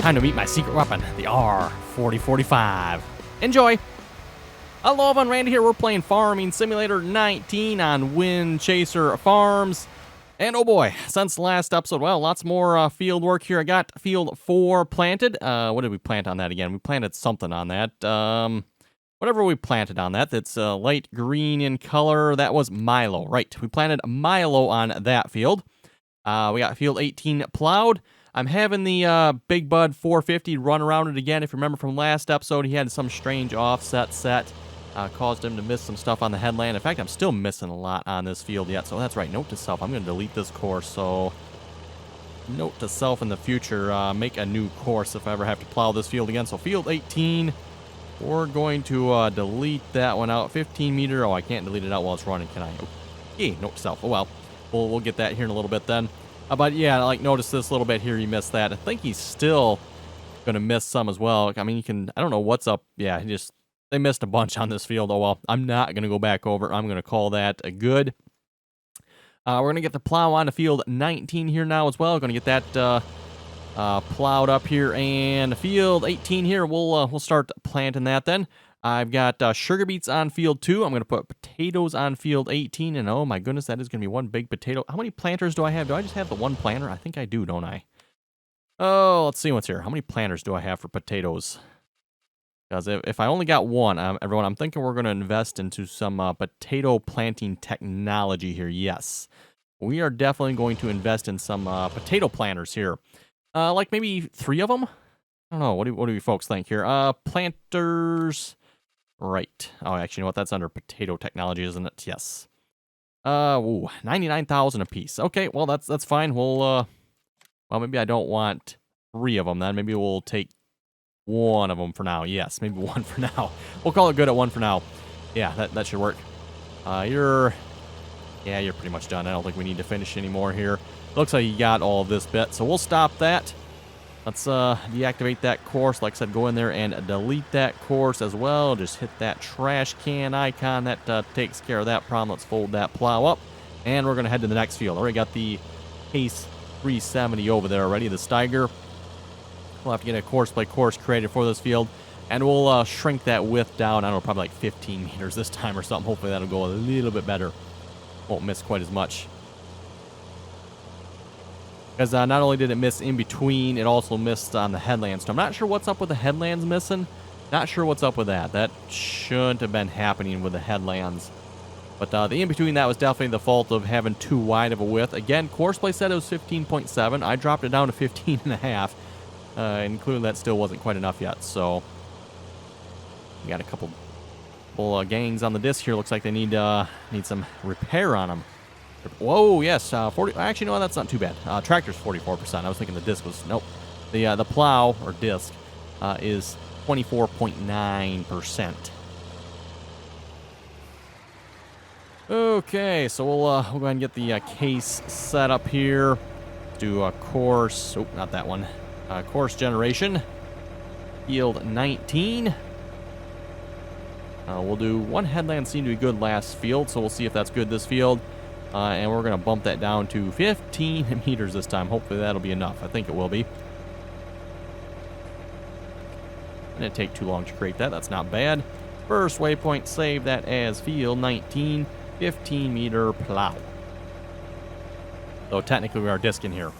Time to meet my secret weapon, the R4045. Enjoy! Hello everyone, Randy here. We're playing Farming Simulator 19 on Windchaser Farms. And oh boy, since last episode, well, lots more field work here. I got field 4 planted. What did we plant on that again? We planted something on that. Whatever we planted on that, that's light green in color. That was Milo, right. We planted Milo on that field. We got field 18 plowed. I'm having the Big Bud 450 run around it again. If you remember from last episode, he had some strange offset set. Caused him to miss some stuff on the headland. In fact, I'm still missing a lot on this field yet. So that's right. Note to self. I'm going to delete this course. So note to self in the future. Make a new course if I ever have to plow this field again. So field 18. We're going to delete that one out. 15 meter. Oh, I can't delete it out while it's running. Can I? Okay. Note to self. Oh, well. We'll get that here in a little bit then. But yeah, like notice this little bit here. You missed that. I think he's still going to miss some as well. I mean, you can. I don't know what's up. Yeah, they missed a bunch on this field. Oh, well, I'm not going to go back over. I'm going to call that a good. We're going to get the plow on to field 19 here now as well. We're going to get that plowed up here. And field 18 here, we'll start planting that then. I've got sugar beets on field 2. I'm going to put potatoes on field 18. And oh my goodness, that is going to be one big potato. How many planters do I have? Do I just have the one planter? I think I do, don't I? Oh, let's see what's here. How many planters do I have for potatoes? Because if I only got one, everyone, I'm thinking we're going to invest into some potato planting technology here. Yes, we are definitely going to invest in some potato planters here. Like maybe 3 of them? I don't know. What do you folks think here? Planters. Right. Oh, actually, you know what? That's under potato technology, isn't it? Yes. Ooh, 99,000 a piece. Okay, well, that's fine. Well, maybe I don't want 3 of them then. Maybe we'll take 1 of them for now. Yes, maybe 1 for now. We'll call it good at 1 for now. Yeah, that should work. You're pretty much done. I don't think we need to finish anymore here. Looks like you got all of this bit, so we'll stop that. Let's deactivate that course. Like I said, go in there and delete that course as well. Just hit that trash can icon. That takes care of that problem. Let's fold that plow up. And we're going to head to the next field. Already got the Case 370 over there already, the Steiger. We'll have to get a Courseplay course created for this field. And we'll shrink that width down. I don't know, probably like 15 meters this time or something. Hopefully that'll go a little bit better. Won't miss quite as much. Because not only did it miss in between, it also missed on the headlands. So I'm not sure what's up with the headlands missing. Not sure what's up with that. That shouldn't have been happening with the headlands. But the in-between, that was definitely the fault of having too wide of a width. Again, Courseplay said it was 15.7. I dropped it down to 15.5. And clearly that still wasn't quite enough yet. So we got a couple gangs on the disc here. Looks like they need some repair on them. Whoa, yes, 40. Actually, no, that's not too bad. Tractor's 44%. I was thinking the disc was nope. The plow or disc is 24.9%. Okay, so we'll go ahead and get the case set up here. Do a course. Oh, not that one. Course generation. Field 19. We'll do 1 headland. Seemed to be good last field, so we'll see if that's good this field. And we're going to bump that down to 15 meters this time. Hopefully that'll be enough. I think it will be. Didn't take too long to create that. That's not bad. First waypoint, save that as field 19, 15 meter plow. So technically we are disc in here.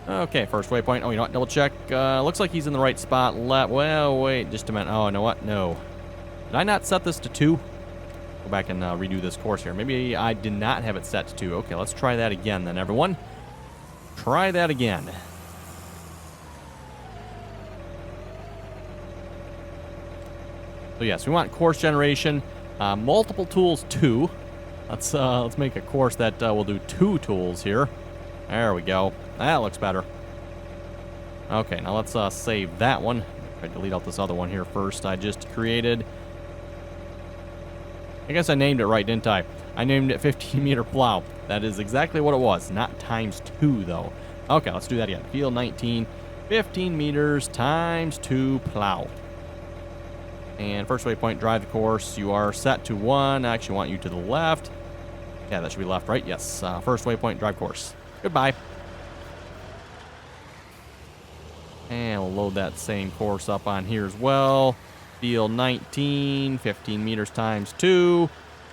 Okay, first waypoint. Oh, you know what? Double check. Looks like he's in the right spot. Well, wait, just a minute. Oh, you know what? No. Did I not set this to 2? Go back and redo this course here. Maybe I did not have it set to 2. Okay, let's try that again then, everyone. Try that again. So yes, we want course generation. Multiple tools 2. Let's make a course that will do 2 tools here. There we go. That looks better. Okay, now let's save that one. Try to delete out this other one here first. I just created. I guess I named it right, didn't I? I named it 15 meter plow. That is exactly what it was. Not times 2, though. Okay, let's do that again. Field 19, 15 meters times 2 plow. And first waypoint, drive the course. You are set to 1. I actually want you to the left. Yeah, that should be left, right? Yes. First waypoint, drive course. Goodbye. And we'll load that same course up on here as well. Field 19, 15 meters times 2.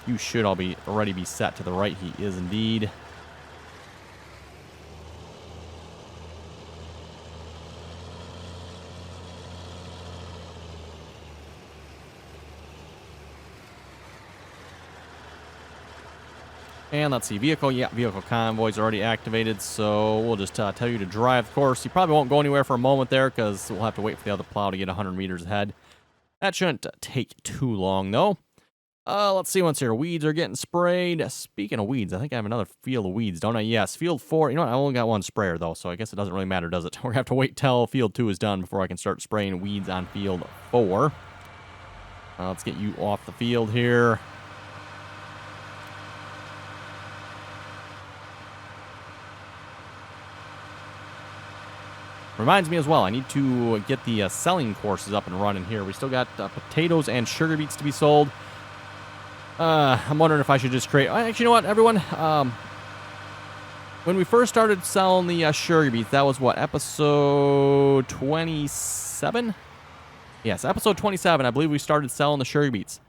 You should already be set to the right. He is indeed. And let's see, vehicle, yeah, vehicle convoys are already activated, so we'll just tell you to drive the course. You probably won't go anywhere for a moment there because we'll have to wait for the other plow to get 100 meters ahead. That shouldn't take too long, though. Let's see what's here. Weeds are getting sprayed. Speaking of weeds, I think I have another field of weeds, don't I? Yes, field 4. You know what? I only got one sprayer, though, so I guess it doesn't really matter, does it? We're going to have to wait till field 2 is done before I can start spraying weeds on field 4. Let's get you off the field here. Reminds me as well, I need to get the selling courses up and running here. We still got potatoes and sugar beets to be sold. I'm wondering if I should just create... Actually, you know what, everyone? When we first started selling the sugar beets, that was what, episode 27? Yes, episode 27, I believe we started selling the sugar beets.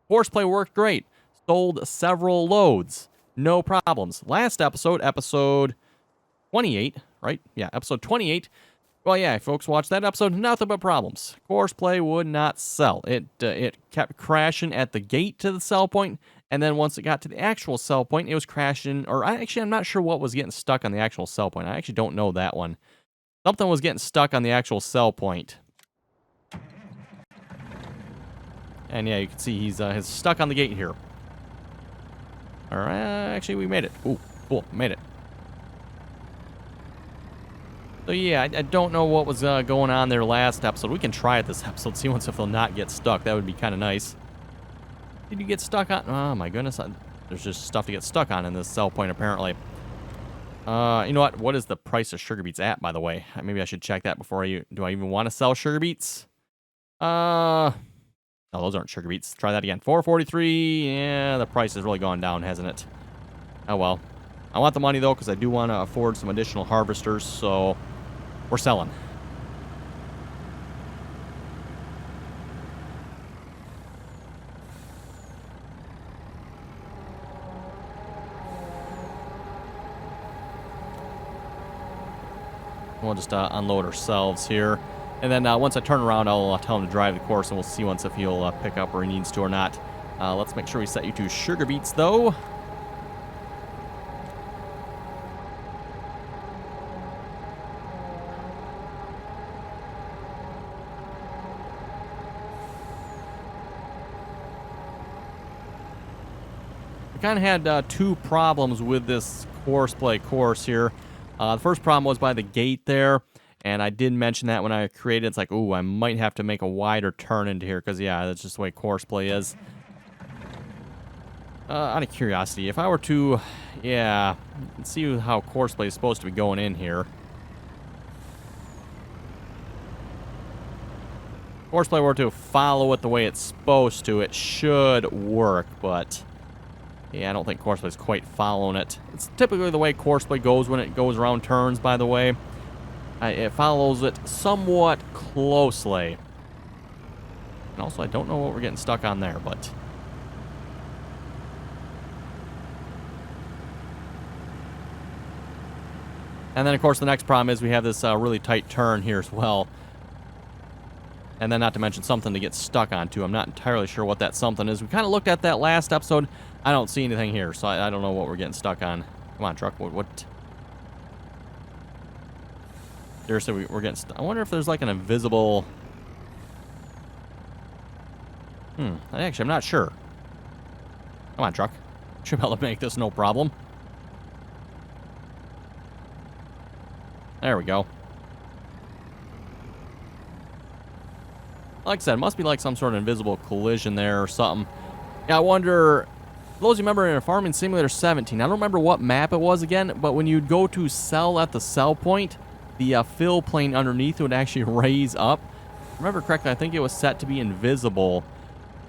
Courseplay worked great. Sold several loads. No problems. Last episode, episode 28, right? Yeah, episode 28. Well, yeah, folks, watch that episode. Nothing but problems. Courseplay would not sell. It kept crashing at the gate to the sell point, and then once it got to the actual sell point, it was crashing. Or I'm not sure what was getting stuck on the actual sell point. I actually don't know that one. Something was getting stuck on the actual sell point. And yeah, you can see he's stuck on the gate here. All right, actually, we made it. Ooh, cool, made it. So yeah, I don't know what was going on there last episode. We can try it this episode, see once if they'll not get stuck. That would be kind of nice. Did you get stuck on? Oh my goodness, there's just stuff to get stuck on in this sell point apparently. You know what? What is the price of sugar beets at, by the way? Maybe I should check that before do I even want to sell sugar beets? No, those aren't sugar beets. Try that again. 443. Yeah, the price has really gone down, hasn't it? Oh well. I want the money though because I do want to afford some additional harvesters, so we're selling. We'll just unload ourselves here. And then once I turn around, I'll tell him to drive the course, and we'll see once if he'll pick up where he needs to or not. Let's make sure we set you to sugar beets, though. I kind of had two problems with this Courseplay course here. The first problem was by the gate there, and I did mention that when I created it. It's like, ooh, I might have to make a wider turn into here, because, yeah, that's just the way Courseplay is. Out of curiosity, if I were to, yeah, see how Courseplay is supposed to be going in here. Courseplay were to follow it the way it's supposed to, it should work, but... yeah, I don't think Courseplay is quite following it. It's typically the way Courseplay goes when it goes around turns, by the way. It follows it somewhat closely. And also, I don't know what we're getting stuck on there, but... and then, of course, the next problem is we have this really tight turn here as well. And then not to mention something to get stuck onto. I'm not entirely sure what that something is. We kind of looked at that last episode. I don't see anything here, so I don't know what we're getting stuck on. Come on, truck. What? Seriously, we're getting stuck. I wonder if there's like an invisible... actually, I'm not sure. Come on, truck. Should be able to make this no problem. There we go. Like I said, it must be like some sort of invisible collision there or something. Yeah, I wonder... those you remember in Farming Simulator 17, I don't remember what map it was again, but when you'd go to sell at the sell point, the fill plane underneath would actually raise up. remember correctly, I think it was set to be invisible,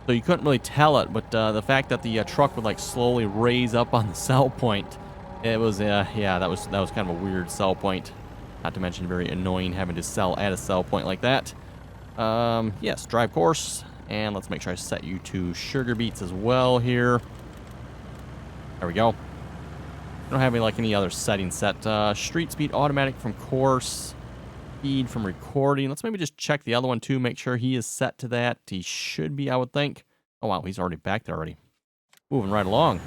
so you couldn't really tell it. But the fact that the truck would like slowly raise up on the sell point, it was yeah, that was kind of a weird sell point. Not to mention very annoying having to sell at a sell point like that. Yes, drive course, and let's make sure I set you to sugar beets as well here. There we go. I don't have any other settings set. Street speed automatic from course. Speed from recording. Let's maybe just check the other one too. Make sure he is set to that. He should be, I would think. Oh wow, he's already back there already. Moving right along.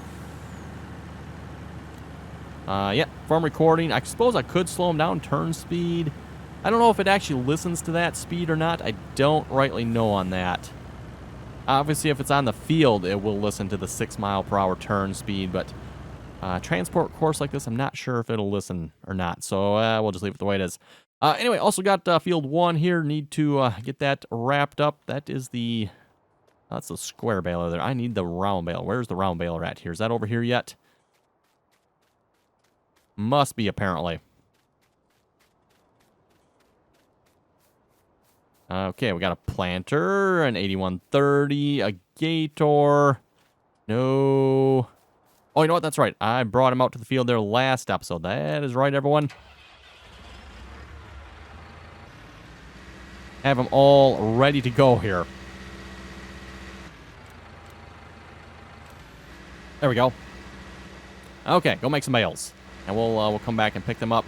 Yeah, from recording. I suppose I could slow him down. Turn speed. I don't know if it actually listens to that speed or not. I don't rightly know on that. Obviously, if it's on the field, it will listen to the 6 mile/hour turn speed, but transport course like this, I'm not sure if it'll listen or not. So we'll just leave it the way it is. Anyway, also got field 1 here. Need to get that wrapped up. That is the... that's the square baler there. I need the round baler. Where's the round baler at here? Is that over here yet? Must be, apparently. Okay, we got a planter, an 8130, a gator. No. Oh, you know what? That's right. I brought him out to the field there last episode. That is right, everyone. Have them all ready to go here. There we go. Okay, go make some bales. And we'll come back and pick them up.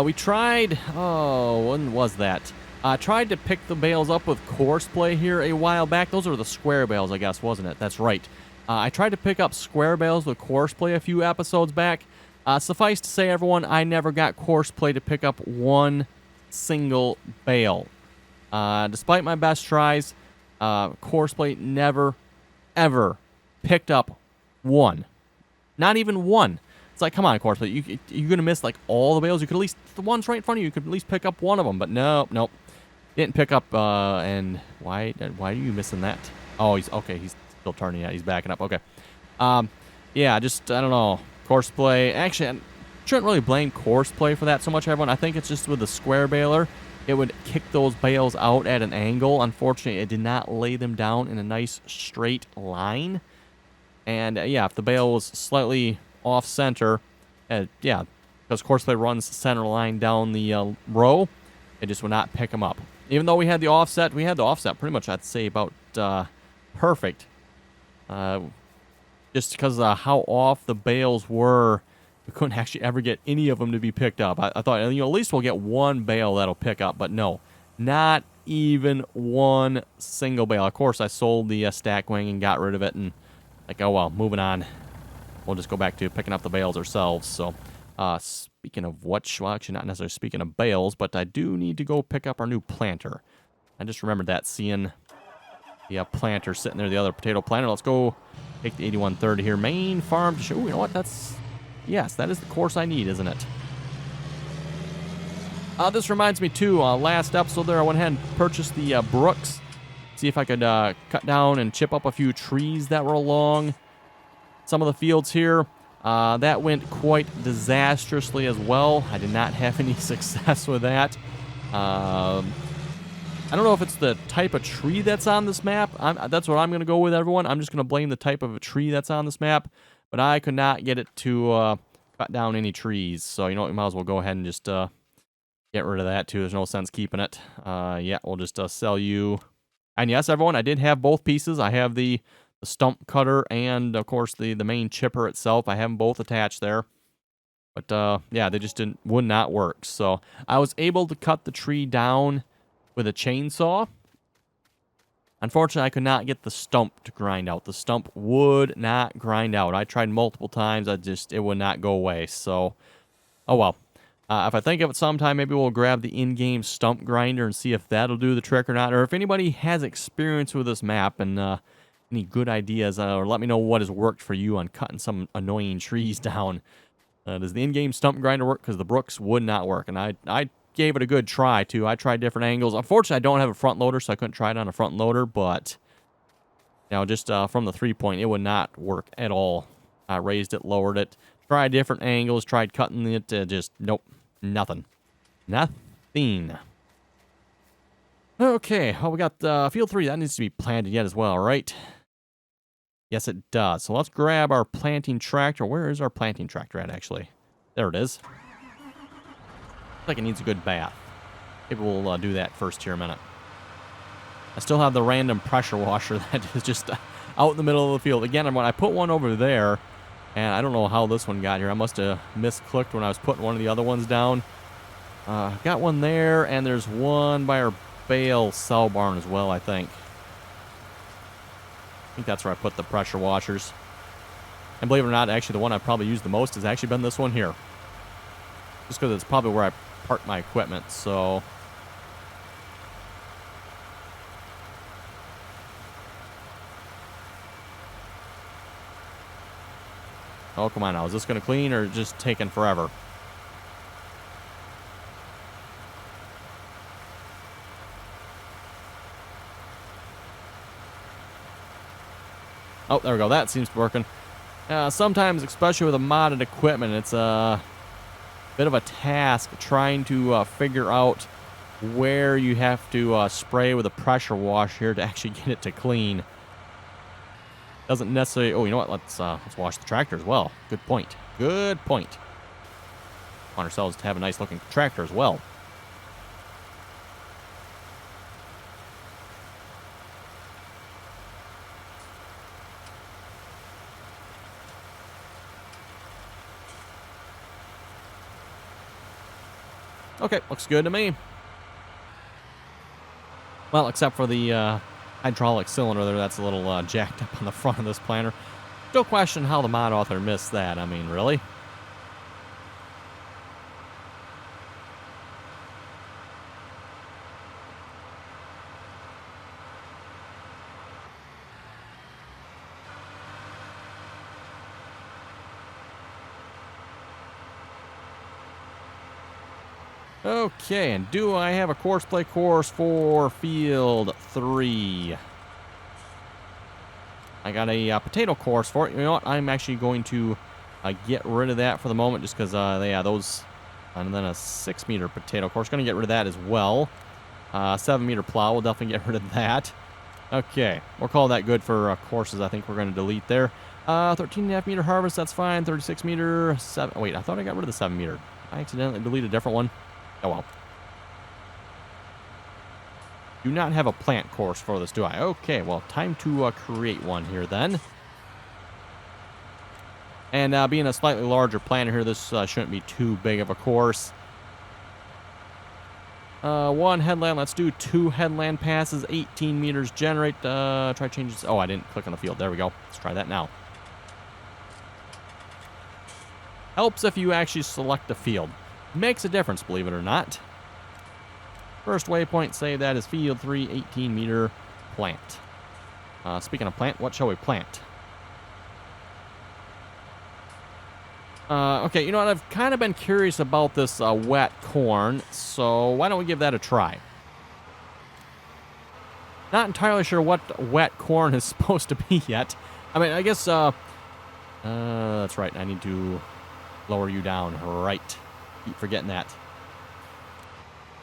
We tried... oh, when was that? Tried to pick the bales up with Courseplay here a while back. Those are the square bales, I guess, wasn't it? That's right. I tried to pick up square bales with Courseplay a few episodes back. Suffice to say, everyone, I never got Courseplay to pick up one single bale. Despite my best tries, Courseplay never, ever picked up one. Not even one. It's like, come on, Courseplay. You're going to miss, like, all the bales. You could at least, the ones right in front of you, you could at least pick up one of them. But nope. Didn't pick up, and why are you missing that? Oh, he's still turning. Yeah, he's backing up. Okay. Yeah, just, I don't know. Courseplay. Actually, I shouldn't really blame Courseplay for that so much, everyone. I think it's just with the square baler. It would kick those bales out at an angle. Unfortunately, it did not lay them down in a nice straight line. And, yeah, if the bale was slightly off-center, yeah, because Courseplay runs center line down the row, it just would not pick them up. Even though we had the offset pretty much, I'd say, about perfect. Just because of how off the bales were, we couldn't actually ever get any of them to be picked up. I thought, at least we'll get one bale that'll pick up, but no, not even one single bale. Of course, I sold the stack wing and got rid of it, and like, oh well, moving on. We'll just go back to picking up the bales ourselves. So, speaking of which, well, actually not necessarily speaking of bales, but I do need to go pick up our new planter. I just remembered that, seeing the planter sitting there, the other potato planter. Let's go take the 8130 here. Main farm to show. Ooh, you know what? Yes, that is the course I need, isn't it? This reminds me, too, last episode there, I went ahead and purchased the brooks. See if I could cut down and chip up a few trees that were along some of the fields here. That went quite disastrously as well. I did not have any success with that. I don't know if it's the type of tree that's on this map. That's what I'm going to go with, everyone. I'm just going to blame the type of a tree that's on this map. But I could not get it to cut down any trees. So, you know what? We might as well go ahead and just get rid of that, too. There's no sense keeping it. Yeah, we'll just sell you. And yes, everyone, I did have both pieces. I have the stump cutter and, of course, the main chipper itself. I have them both attached there. But, yeah, they just would not work. So I was able to cut the tree down with a chainsaw. Unfortunately, I could not get the stump to grind out. The stump would not grind out. I tried multiple times. It would not go away. So, oh well. If I think of it sometime, maybe we'll grab the in-game stump grinder and see if that'll do the trick or not. Or if anybody has experience with this map and any good ideas, or let me know what has worked for you on cutting some annoying trees down. Does the in-game stump grinder work? Because the brooks would not work. And I gave it a good try, too. I tried different angles. Unfortunately, I don't have a front loader, so I couldn't try it on a front loader. But, you know, just from the 3-point, it would not work at all. I raised it, lowered it, tried different angles, tried cutting it, just, nope, nothing. Nothing. Okay, well, we got field 3. That needs to be planted yet as well, right? Yes, it does. So let's grab our planting tractor. Where is our planting tractor at, actually? There it is. Looks like it needs a good bath. Maybe we'll do that first here in a minute. I still have the random pressure washer that is just out in the middle of the field. Again, when I put one over there, and I don't know how this one got here. I must have misclicked when I was putting one of the other ones down. Got one there, and there's one by our bale cell barn as well, I think. I think that's where I put the pressure washers. And believe it or not, actually the one I've probably used the most has actually been this one here. Just because it's probably where I park my equipment, so... Oh, come on now. Is this going to clean or just taking forever? Oh, there we go. That seems to be working. Sometimes, especially with a modded equipment, it's a bit of a task trying to figure out where you have to spray with a pressure wash here to actually get it to clean. Doesn't necessarily... Oh, you know what? Let's wash the tractor as well. Good point. Good point. Want ourselves to have a nice looking tractor as well. Okay, looks good to me. Well, except for the hydraulic cylinder there, that's a little jacked up on the front of this planter. Still question how the mod author missed that. I mean, really? Okay, and do I have a Courseplay course for field 3? I got a potato course for it. You know what? I'm actually going to get rid of that for the moment just because, yeah, those... And then a 6-meter potato course. Going to get rid of that as well. 7-meter plow. We'll definitely get rid of that. Okay, we'll call that good for courses. I think we're going to delete there. 13.5-meter harvest, that's fine. 36-meter, 7... Wait, I thought I got rid of the 7-meter. I accidentally deleted a different one. Oh, well. Do not have a plant course for this, do I? Okay, well, time to create one here then. And being a slightly larger planter here, this shouldn't be too big of a course. 1 headland. Let's do 2 headland passes. 18 meters generate. Try changes. Oh, I didn't click on the field. There we go. Let's try that now. Helps if you actually select a field. Makes a difference, believe it or not. First waypoint, say that is field 3, 18-meter plant. Speaking of plant, what shall we plant? Okay, you know what? I've kind of been curious about this wet corn, so why don't we give that a try? Not entirely sure what wet corn is supposed to be yet. I mean, I guess, that's right. I need to lower you down. Right. Keep forgetting that.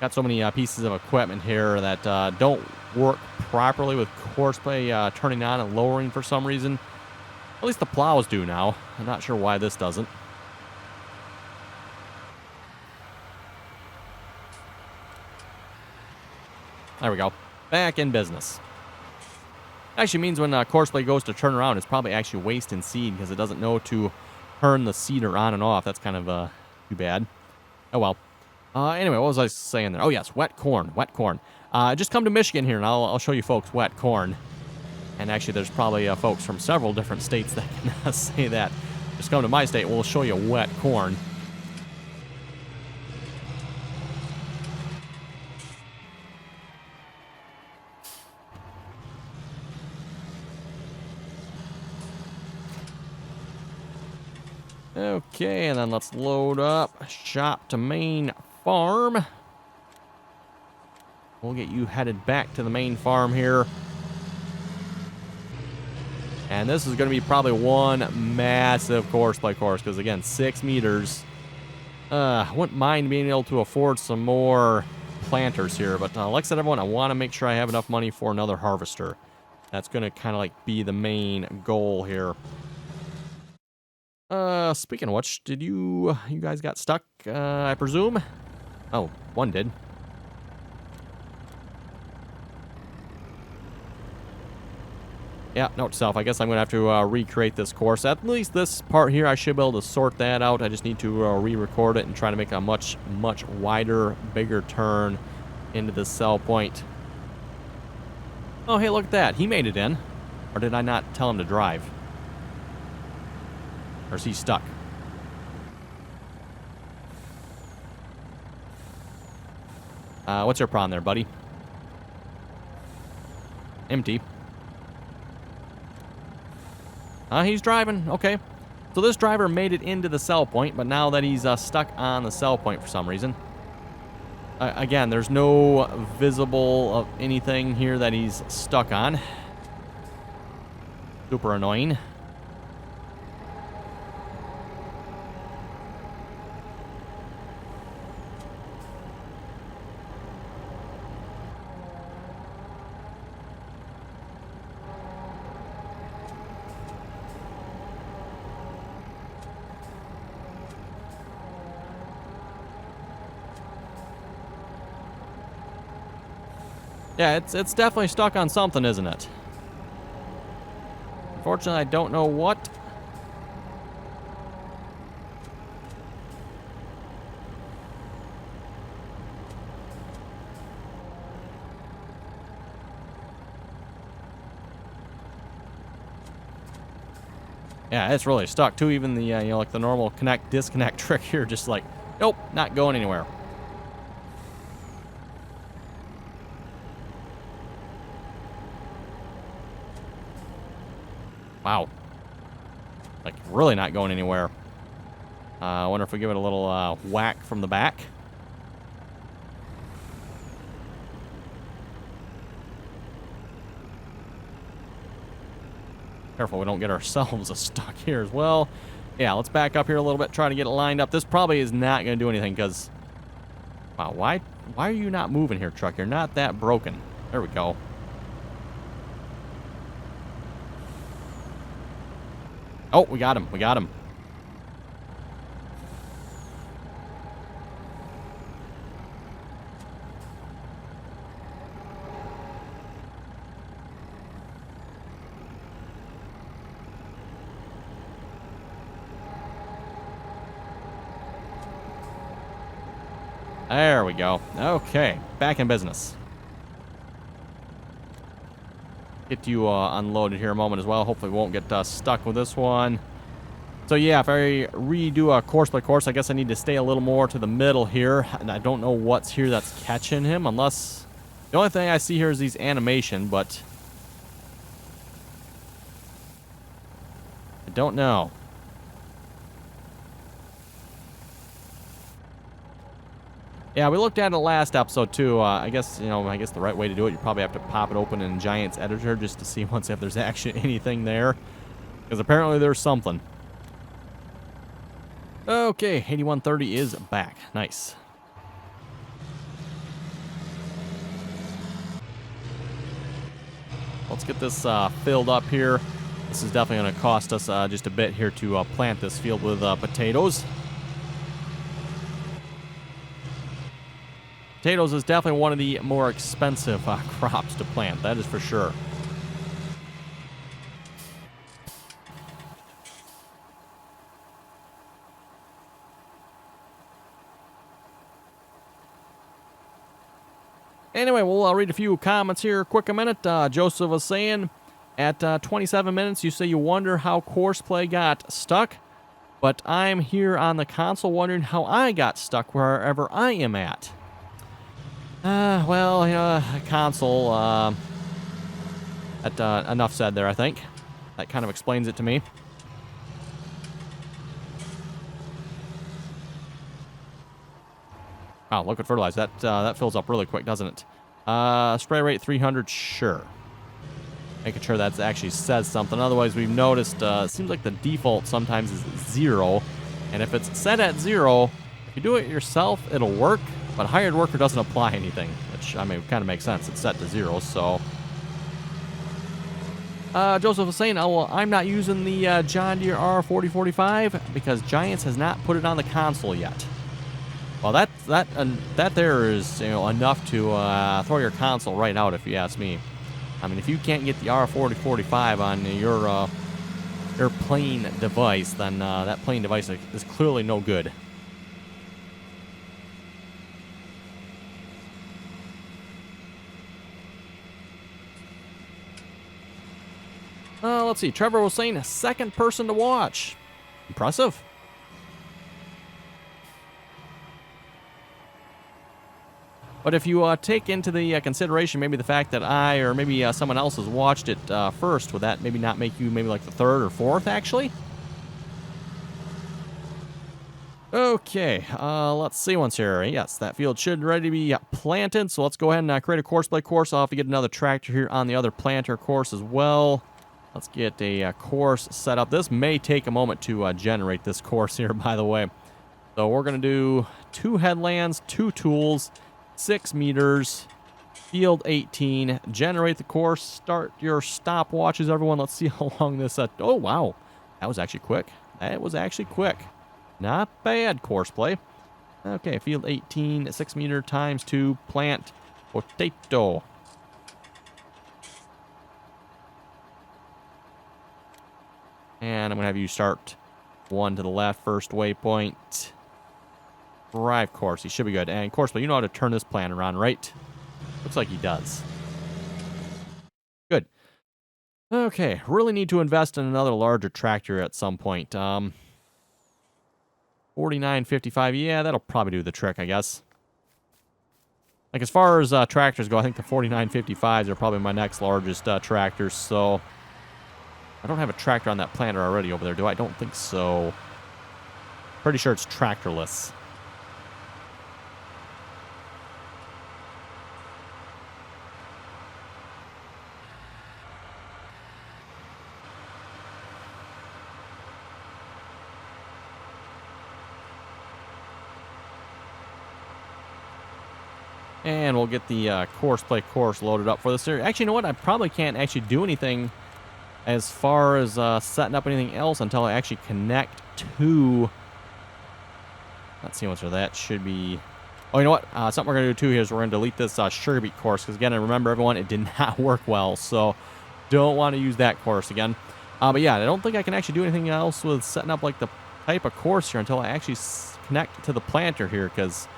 Got so many pieces of equipment here that don't work properly with Courseplay turning on and lowering for some reason. At least the plows do now. I'm not sure why this doesn't. There we go. Back in business. Actually means when Courseplay goes to turn around, it's probably actually wasting seed because it doesn't know to turn the seeder on and off. That's kind of too bad. Oh, well. Anyway, what was I saying there? Oh, yes, wet corn. Wet corn. Just come to Michigan here, and I'll show you folks wet corn. And actually, there's probably folks from several different states that can say that. Just come to my state, we'll show you wet corn. Okay, and then let's load up shop to main farm. We'll get you headed back to the main farm here. And this is going to be probably one massive Courseplay course because, again, 6 meters. Wouldn't mind being able to afford some more planters here. But like I said, everyone, I want to make sure I have enough money for another harvester. That's going to kind of like be the main goal here. Speaking of which, did you guys got stuck, I presume? Oh, one did. Yeah, note to self, I guess I'm going to have to recreate this course. At least this part here, I should be able to sort that out. I just need to re-record it and try to make a much wider, bigger turn into the sell point. Oh, hey, look at that. He made it in. Or did I not tell him to drive? Or is he stuck? What's your problem there, buddy? Empty. He's driving. Okay. So this driver made it into the sell point, but now that he's stuck on the sell point for some reason. Again, there's no visible of anything here that he's stuck on. Super annoying. Yeah, it's definitely stuck on something, isn't it? Unfortunately, I don't know what. Yeah, it's really stuck too. Even the you know, like the normal connect disconnect trick here, just like, nope, not going anywhere. Wow. Like, really not going anywhere. I wonder if we give it a little whack from the back. Careful we don't get ourselves stuck here as well. Yeah, let's back up here a little bit, try to get it lined up. This probably is not going to do anything because... Wow, why are you not moving here, truck? You're not that broken. There we go. Oh, we got him. We got him. There we go. Okay, back in business. Get you unloaded here a moment as well. Hopefully we won't get stuck with this one. So yeah, if I redo a course by course, I guess I need to stay a little more to the middle here. And I don't know what's here that's catching him, unless... The only thing I see here is these animation, but... I don't know. Yeah, we looked at it last episode too. I guess, you know, the right way to do it, you probably have to pop it open in Giant's editor just to see once if there's actually anything there. Because apparently there's something. Okay, 8130 is back. Nice. Let's get this filled up here. This is definitely going to cost us just a bit here to plant this field with potatoes. Potatoes is definitely one of the more expensive crops to plant, that is for sure. Anyway, we'll read a few comments here. Quick a minute. Joseph was saying, at 27 minutes, you say you wonder how Courseplay got stuck, but I'm here on the console wondering how I got stuck wherever I am at. Well, console, enough said there, I think. That kind of explains it to me. Wow, liquid fertilizer. That fills up really quick, doesn't it? Spray rate 300, sure. Making sure that actually says something. Otherwise, we've noticed, it seems like the default sometimes is 0. And if it's set at 0, if you do it yourself, it'll work. But hired worker doesn't apply anything, which, I mean, kind of makes sense. It's set to 0, so. Joseph was saying, oh, well, I'm not using the John Deere R4045 because Giants has not put it on the console yet. Well, that there is, you know, enough to throw your console right out, if you ask me. I mean, if you can't get the R4045 on your playing device, then that playing device is clearly no good. Let's see. Trevor was saying a second person to watch. Impressive. But if you take into the consideration maybe the fact that I or maybe someone else has watched it first, would that maybe not make you maybe like the third or fourth, actually? Okay, let's see once here. Yes, that field should ready to be planted, so let's go ahead and create a Courseplay course. I'll have to get another tractor here on the other planter course as well. Let's get a course set up. This may take a moment to generate this course here, by the way. So we're going to do 2 headlands, 2 tools, 6 meters, field 18, generate the course, start your stopwatches, everyone. Let's see how long this, oh, wow. That was actually quick. That was actually quick. Not bad, Courseplay. Okay, field 18, 6 meter times 2, plant potato. And I'm going to have you start 1 to the left, first waypoint. Drive course. He should be good. And Courseplay, you know how to turn this plan around, right? Looks like he does. Good. Okay, really need to invest in another larger tractor at some point. 49.55, yeah, that'll probably do the trick, I guess. Like, as far as tractors go, I think the 49.55s are probably my next largest tractors, so... I don't have a tractor on that planter already over there, do I? I don't think so. Pretty sure it's tractorless. And we'll get the Courseplay course loaded up for this series. Actually, you know what? I probably can't actually do anything as far as setting up anything else until I actually connect to... Let's see what's there. That should be... Oh, you know what? Something we're going to do too here is we're going to delete this sugar beet course. Because again, I remember everyone, it did not work well. So don't want to use that course again. But yeah, I don't think I can actually do anything else with setting up like the type of course here until I actually connect to the planter here. Because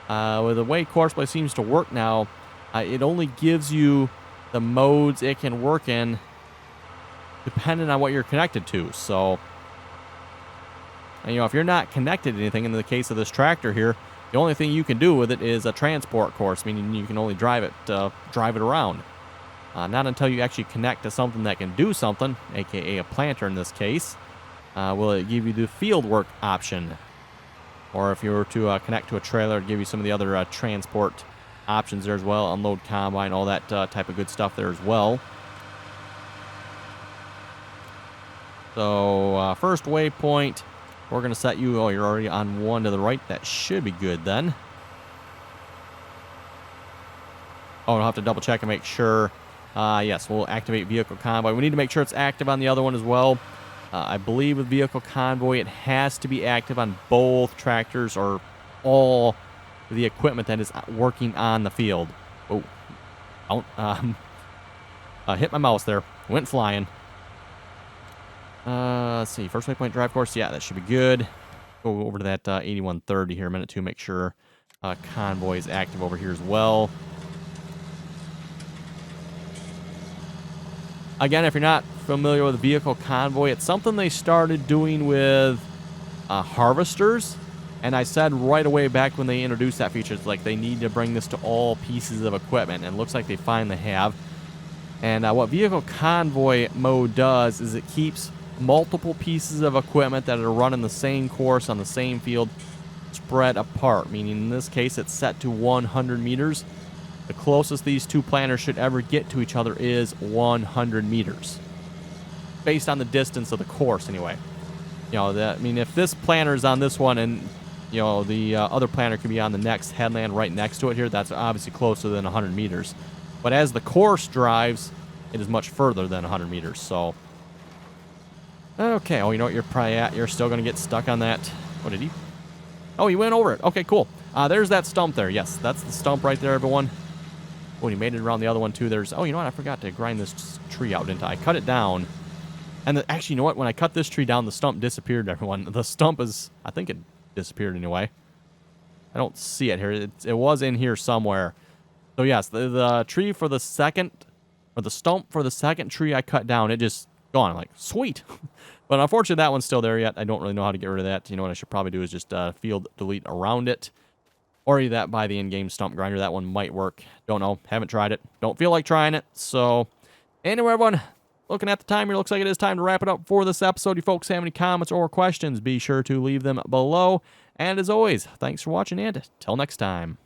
with the way Courseplay seems to work now, it only gives you the modes it can work in depending on what you're connected to. So, and, you know, if you're not connected to anything, in the case of this tractor here, the only thing you can do with it is a transport course, meaning you can only drive it around. Not until you actually connect to something that can do something, aka a planter in this case, will it give you the field work option. Or if you were to connect to a trailer, it'd give you some of the other transport options there as well, unload combine, all that type of good stuff there as well. So, first waypoint, we're going to set you... Oh, you're already on 1 to the right. That should be good then. Oh, I'll have to double check and make sure. Yes, we'll activate vehicle convoy. We need to make sure it's active on the other one as well. I believe with vehicle convoy, it has to be active on both tractors or all the equipment that is working on the field. Oh, don't hit my mouse there. Went flying. Let's see. First waypoint drive course. Yeah, that should be good. Go over to that 8130 here a minute to make sure convoy is active over here as well. Again, if you're not familiar with vehicle convoy, it's something they started doing with harvesters. And I said right away back when they introduced that feature, it's like they need to bring this to all pieces of equipment. And it looks like they finally have. And what vehicle convoy mode does is it keeps multiple pieces of equipment that are running the same course on the same field spread apart. Meaning in this case, it's set to 100 meters. The closest these two planters should ever get to each other is 100 meters. Based on the distance of the course, anyway. You know, I mean, if this planter is on this one and you know, the other planter could be on the next headland right next to it here. That's obviously closer than 100 meters. But as the course drives, it is much further than 100 meters. So, okay. Oh, you know what you're probably at? You're still going to get stuck on that. What did he? Oh, he went over it. Okay, cool. There's that stump there. Yes, that's the stump right there, everyone. Oh, and he made it around the other one, too. There's... Oh, you know what? I forgot to grind this tree out, didn't I? I cut it down. And actually, you know what? When I cut this tree down, the stump disappeared, everyone. The stump is... I think it disappeared anyway. I don't see it here. It was in here somewhere. So, yes, the tree for the second... Or the stump for the second tree I cut down, it just gone. I'm like, sweet. But unfortunately, that one's still there yet. I don't really know how to get rid of that. You know what I should probably do is just field delete around it. Or either that by the in-game stump grinder. That one might work. Don't know. Haven't tried it. Don't feel like trying it. So, anyway, everyone, looking at the timer, looks like it is time to wrap it up for this episode. If you folks have any comments or questions, be sure to leave them below. And as always, thanks for watching, and till next time.